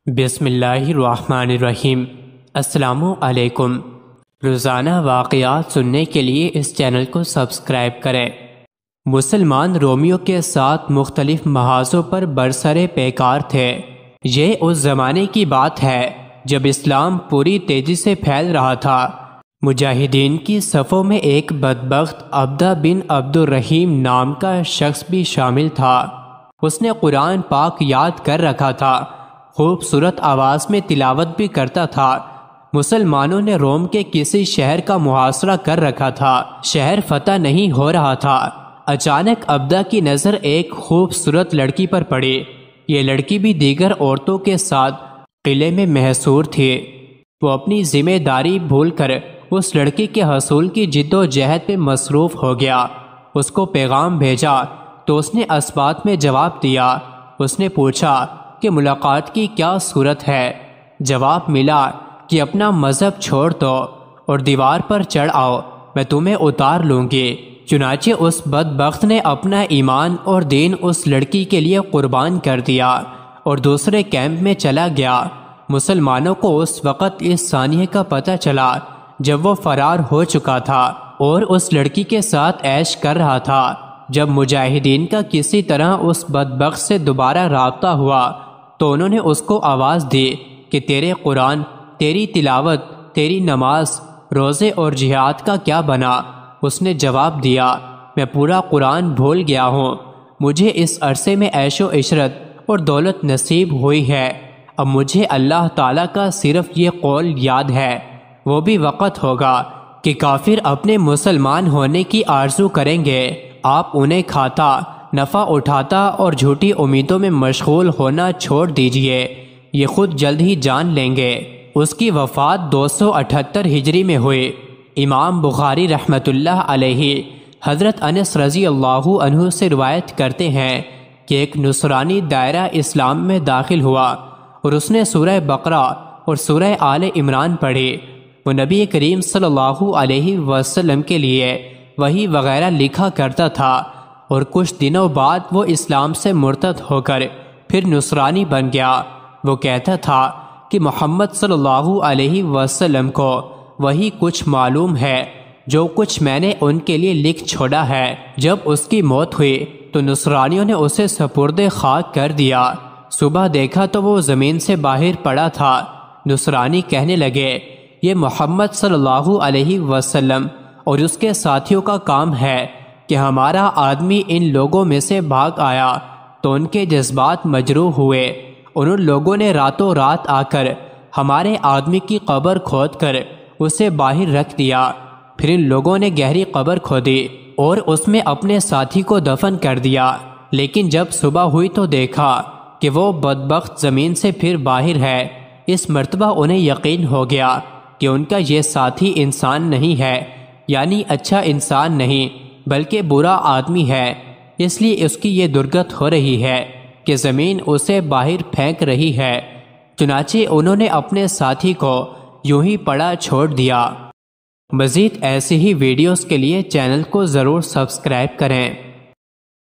بسم اللہ الرحمن الرحیم۔ السلام علیکم۔ روزانہ واقعات سننے کے لیے اس چینل کو سبسکرائب کریں۔ مسلمان رومیوں کے ساتھ مختلف محاذوں پر برسر پیکار تھے۔ یہ اس زمانے کی بات ہے جب اسلام پوری تیزی سے پھیل رہا تھا۔ مجاہدین کی صفوں میں ایک بدبخت عبدہ بن عبد الرحیم نام کا شخص بھی شامل تھا۔ اس نے قرآن پاک یاد کر رکھا تھا، خوبصورت آواز میں تلاوت بھی کرتا تھا۔ مسلمانوں نے روم کے کسی شہر کا محاصرہ کر رکھا تھا، شہر فتح نہیں ہو رہا تھا۔ اچانک عبدہ کی نظر ایک خوبصورت لڑکی پر پڑی۔ یہ لڑکی بھی دیگر عورتوں کے ساتھ قلعے میں محصور تھی۔ وہ اپنی ذمہ داری بھول کر اس لڑکی کے حصول کی جد و جہد پہ مصروف ہو گیا۔ اس کو پیغام بھیجا تو اس نے اسبات میں جواب دیا۔ اس نے پوچھا کہ ملاقات کی کیا صورت ہے؟ جواب ملا کہ اپنا مذہب چھوڑ دو اور دیوار پر چڑھ آؤ، میں تمہیں اتار لوں گی۔ چنانچہ اس بدبخت نے اپنا ایمان اور دین اس لڑکی کے لیے قربان کر دیا اور دوسرے کیمپ میں چلا گیا۔ مسلمانوں کو اس وقت اس ثانیے کا پتہ چلا جب وہ فرار ہو چکا تھا اور اس لڑکی کے ساتھ عیش کر رہا تھا۔ جب مجاہدین کا کسی طرح اس بدبخت سے دوبارہ رابطہ ہوا تو انہوں نے اس کو آواز دی کہ تیرے قرآن، تیری تلاوت، تیری نماز، روزے اور جہاد کا کیا بنا؟ اس نے جواب دیا، میں پورا قرآن بھول گیا ہوں۔ مجھے اس عرصے میں عیش و عشرت اور دولت نصیب ہوئی ہے، اب مجھے اللہ تعالیٰ کا صرف یہ قول یاد ہے۔ وہ بھی وقت ہوگا کہ کافر اپنے مسلمان ہونے کی آرزو کریں گے، آپ انہیں کھاتا، نفع اٹھاتا اور جھوٹی امیدوں میں مشغول ہونا چھوڑ دیجئے، یہ خود جلد ہی جان لیں گے۔ اس کی وفات 278 ہجری میں ہوئی۔ امام بخاری رحمۃ اللہ علیہ حضرت انس رضی اللہ عنہ سے روایت کرتے ہیں کہ ایک نصرانی دائرہ اسلام میں داخل ہوا اور اس نے سورہ بقرہ اور سورہ آل عمران پڑھی۔ وہ نبی کریم صلی اللہ علیہ وسلم کے لیے وحی وغیرہ لکھا کرتا تھا اور کچھ دنوں بعد وہ اسلام سے مرتد ہو کر پھر نصرانی بن گیا۔ وہ کہتا تھا کہ محمد صلی اللہ علیہ وسلم کو وہی کچھ معلوم ہے جو کچھ میں نے ان کے لیے لکھ چھوڑا ہے۔ جب اس کی موت ہوئی تو نصرانیوں نے اسے سپرد خاک کر دیا۔ صبح دیکھا تو وہ زمین سے باہر پڑا تھا۔ نصرانی کہنے لگے، یہ محمد صلی اللہ علیہ وسلم اور اس کے ساتھیوں کا کام ہے کہ ہمارا آدمی ان لوگوں میں سے بھاگ آیا تو ان کے جذبات مجروح ہوئے۔ ان لوگوں نے راتوں رات آ کر ہمارے آدمی کی قبر کھود کر اسے باہر رکھ دیا۔ پھر ان لوگوں نے گہری قبر کھودی اور اس میں اپنے ساتھی کو دفن کر دیا۔ لیکن جب صبح ہوئی تو دیکھا کہ وہ بدبخت زمین سے پھر باہر ہے۔ اس مرتبہ انہیں یقین ہو گیا کہ ان کا یہ ساتھی انسان نہیں ہے، یعنی اچھا انسان نہیں بلکہ برا آدمی ہے، اس لیے اس کی یہ درگت ہو رہی ہے کہ زمین اسے باہر پھینک رہی ہے۔ چنانچہ انہوں نے اپنے ساتھی کو یوں ہی پڑا چھوڑ دیا۔ مزید ایسی ہی ویڈیوز کے لیے چینل کو ضرور سبسکرائب کریں۔